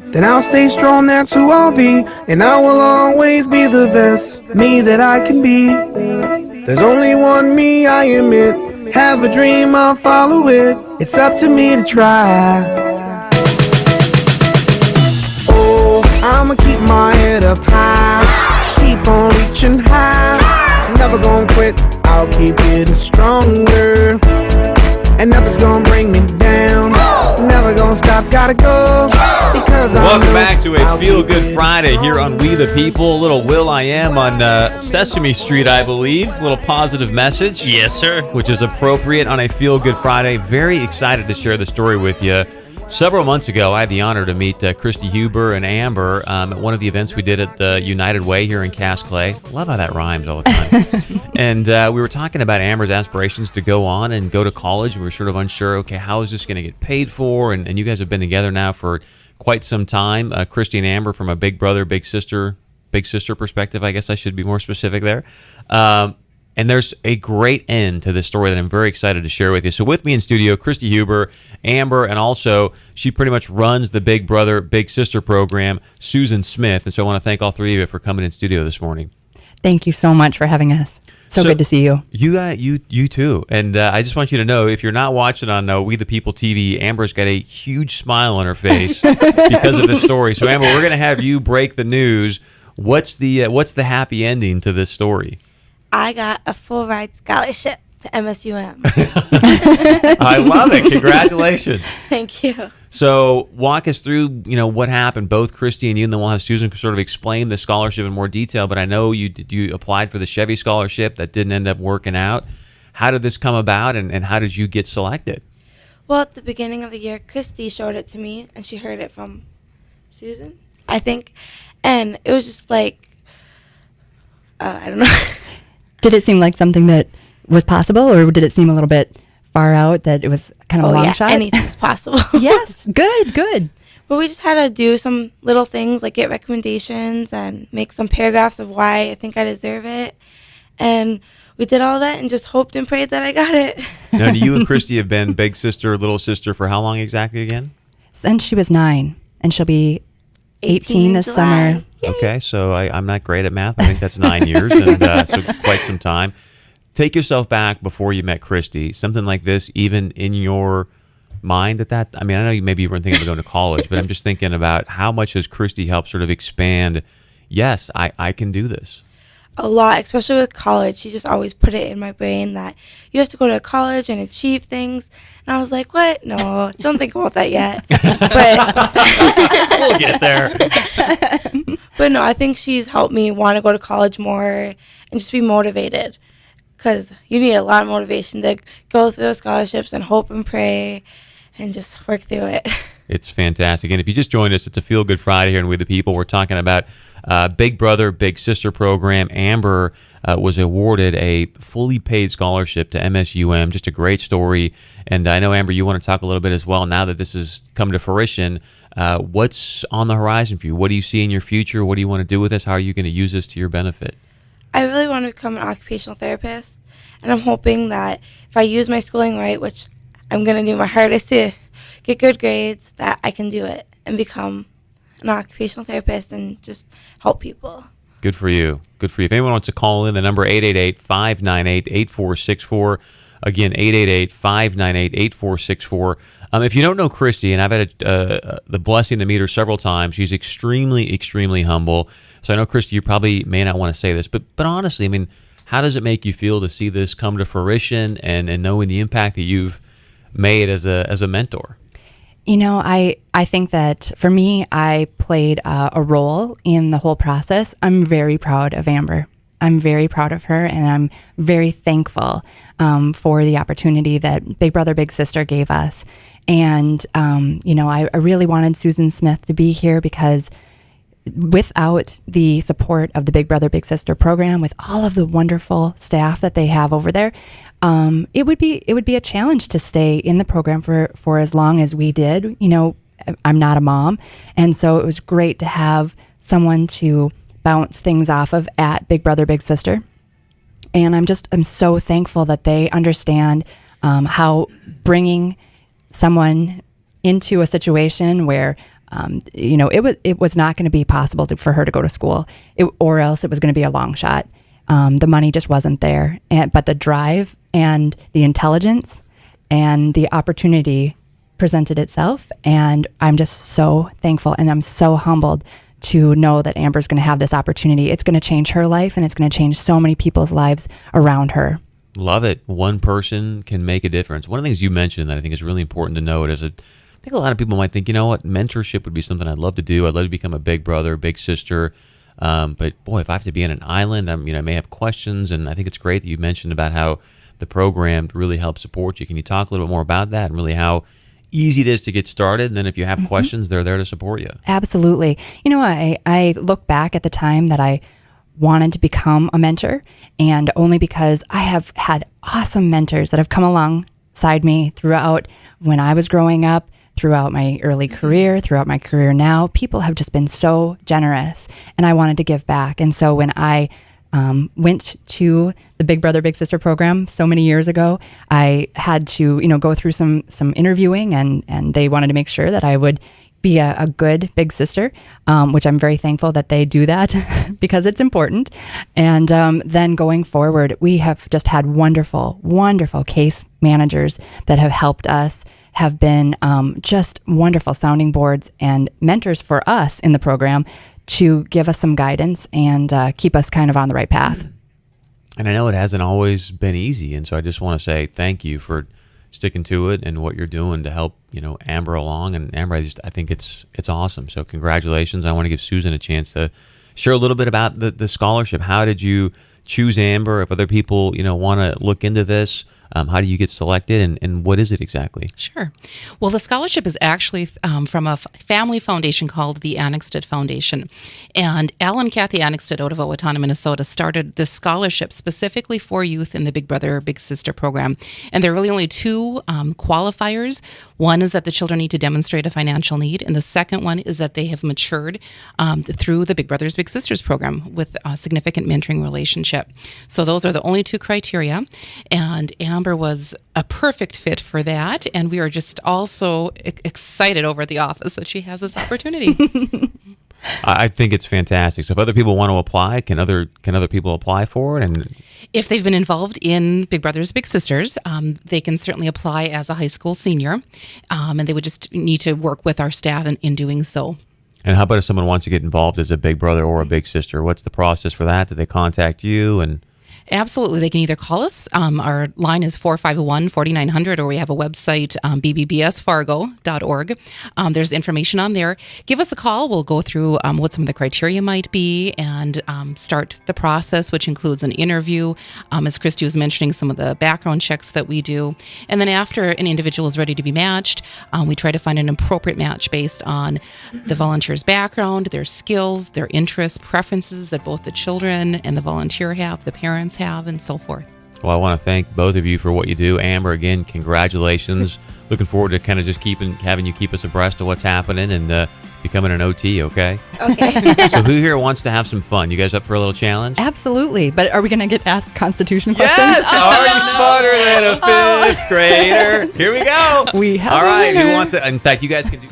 then I'll stay strong, that's who I'll be. And I will always be the best me that I can be. There's only one me, I admit. Have a dream, I'll follow it. It's up to me to try. Oh, I'ma keep my head up high, keep on reaching high. Never gonna quit, I'll keep getting stronger. And nothing's gonna bring me down. Never gonna stop, gotta go. Because welcome back to a Feel Good Friday here on We the People. Little Will I Am on Sesame Street, I believe. Little positive message. Yes, sir. Which is appropriate on a Feel Good Friday. Very excited to share the story with you. Several months ago, I had the honor to meet Christy Huber and Amber at one of the events we did at United Way here in Cass Clay. Love how that rhymes all the time. And we were talking about Amber's aspirations to go on and go to college. We were sort of unsure, okay, how is this going to get paid for? And you guys have been together now for quite some time. Christy and Amber from a big brother, big sister perspective. I guess I should be more specific there. And there's a great end to this story that I'm very excited to share with you. So with me in studio, Christy Huber, Amber, and also she pretty much runs the Big Brother, Big Sister program, Susan Smith. And so I want to thank all three of you for coming in studio this morning. Thank you so much for having us. So good to see you. You too. And I just want you to know, if you're not watching on We the People TV, Amber's got a huge smile on her face because of this story. So Amber, we're going to have you break the news. What's the happy ending to this story? I got a full ride scholarship to MSUM. I love it. Congratulations. Thank you. So walk us through, what happened, both Christy and you, and then we'll have Susan sort of explain the scholarship in more detail. But I know you applied for the Chevy scholarship. That didn't end up working out. How did this come about, and how did you get selected? Well, at the beginning of the year, Christy showed it to me, and she heard it from Susan, I think. And it was just like, I don't know. Did it seem like something that was possible, or did it seem a little bit far out, that it was kind of a long shot? Anything's possible. Yes, good. But we just had to do some little things, like get recommendations and make some paragraphs of why I think I deserve it. And we did all that and just hoped and prayed that I got it. Now, you and Christy have been big sister, little sister for how long exactly again? Since she was 9, and she'll be 18 this summer. Yay. Okay, so I'm not great at math. I think that's 9 years, and so quite some time. Take yourself back before you met Christy. Something like this, even in your mind I know maybe you weren't thinking of going to college, but I'm just thinking about how much has Christy helped sort of expand, yes, I can do this. A lot, especially with college. She just always put it in my brain that you have to go to college and achieve things. And I was like, what? No, don't think about that yet. But we'll get there. But no, I think she's helped me want to go to college more and just be motivated. Because you need a lot of motivation to go through those scholarships and hope and pray and just work through it. It's fantastic. And if you just joined us, it's a Feel Good Friday here in We the People. We're talking about Big Brother, Big Sister program. Amber was awarded a fully paid scholarship to MSUM. Just a great story. And I know, Amber, you want to talk a little bit as well now that this has come to fruition. What's on the horizon for you? What do you see in your future? What do you want to do with this? How are you going to use this to your benefit? I really want to become an occupational therapist. And I'm hoping that if I use my schooling right, which I'm going to do my hardest to get good grades, that I can do it and become an occupational therapist and just help people. Good for you. Good for you. If anyone wants to call in, the number 888-598-8464. Again, 888-598-8464. If you don't know Christy, and I've had the blessing to meet her several times, she's extremely, extremely humble. So I know, Christy, you probably may not want to say this, but honestly, how does it make you feel to see this come to fruition and knowing the impact that you've made as a mentor? I think that for me, I played a role in the whole process. I'm very proud of Amber. I'm very proud of her, and I'm very thankful for the opportunity that Big Brother, Big Sister gave us. And, I really wanted Susan Smith to be here because without the support of the Big Brother, Big Sister program, with all of the wonderful staff that they have over there, it would be a challenge to stay in the program for as long as we did. I'm not a mom, and so it was great to have someone to bounce things off of at Big Brother, Big Sister. And I'm so thankful that they understand how bringing someone into a situation where it was not going to be possible for her to go to school, or else it was going to be a long shot. The money just wasn't there, but the drive and the intelligence and the opportunity presented itself, and I'm just so thankful, and I'm so humbled to know that Amber's going to have this opportunity. It's going to change her life, and it's going to change so many people's lives around her. Love it. One person can make a difference. One of the things you mentioned that I think is really important to note is I think a lot of people might think, you know what, mentorship would be something I'd love to do. I'd love to become a big brother, big sister. But boy, if I have to be on an island, I may have questions. And I think it's great that you mentioned about how the program really helps support you. Can you talk a little bit more about that and really how easy it is to get started? And then if you have questions, they're there to support you. Absolutely. I look back at the time that I wanted to become a mentor, and only because I have had awesome mentors that have come alongside me throughout when I was growing up, throughout my early career, throughout my career now. People have just been so generous, and I wanted to give back. And so when I went to the Big Brother Big Sister program so many years ago, I had to go through some interviewing, and they wanted to make sure that I would be a good big sister, which I'm very thankful that they do that because it's important. And then going forward, we have just had wonderful, wonderful case managers that have helped us, have been just wonderful sounding boards and mentors for us in the program to give us some guidance and keep us kind of on the right path. And I know it hasn't always been easy, and so I just want to say thank you for sticking to it and what you're doing to help Amber along. And Amber, I think it's awesome. So congratulations. I want to give Susan a chance to share a little bit about the scholarship. How did you choose Amber? If other people want to look into this, how do you get selected, and what is it exactly? Sure. Well, the scholarship is actually from a family foundation called the Annexted Foundation. And Al and Kathy Annexted out of Owatonna, Minnesota, started this scholarship specifically for youth in the Big Brother Big Sister program. And there are really only two qualifiers. One is that the children need to demonstrate a financial need, and the second one is that they have matured through the Big Brothers Big Sisters program with a significant mentoring relationship. So those are the only two criteria. And Amber was a perfect fit for that, and we are just also excited over at the office that she has this opportunity. I think it's fantastic. So if other people want to apply, can other people apply for it? And if they've been involved in Big Brothers Big Sisters, they can certainly apply as a high school senior, and they would just need to work with our staff in doing so. And how about if someone wants to get involved as a big brother or a big sister? What's the process for that? Do they contact you? And Absolutely. They can either call us. Our line is 451-4900, or we have a website, bbbsfargo.org. There's information on there. Give us a call. We'll go through what some of the criteria might be and start the process, which includes an interview. As Christy was mentioning, some of the background checks that we do. And then after an individual is ready to be matched, we try to find an appropriate match based on the volunteer's background, their skills, their interests, preferences that both the children and the volunteer have, the parents have, and so forth. Well, I want to thank both of you for what you do. Amber, again, congratulations. Looking forward to kind of just having you keep us abreast of what's happening and becoming an OT, okay? Okay. So who here wants to have some fun? You guys up for a little challenge? Absolutely. But are we going to get asked Constitution questions? Yes! Are you smarter than a fifth grader? Here we go. We have All a right, winner. who wants it? In fact, you guys can do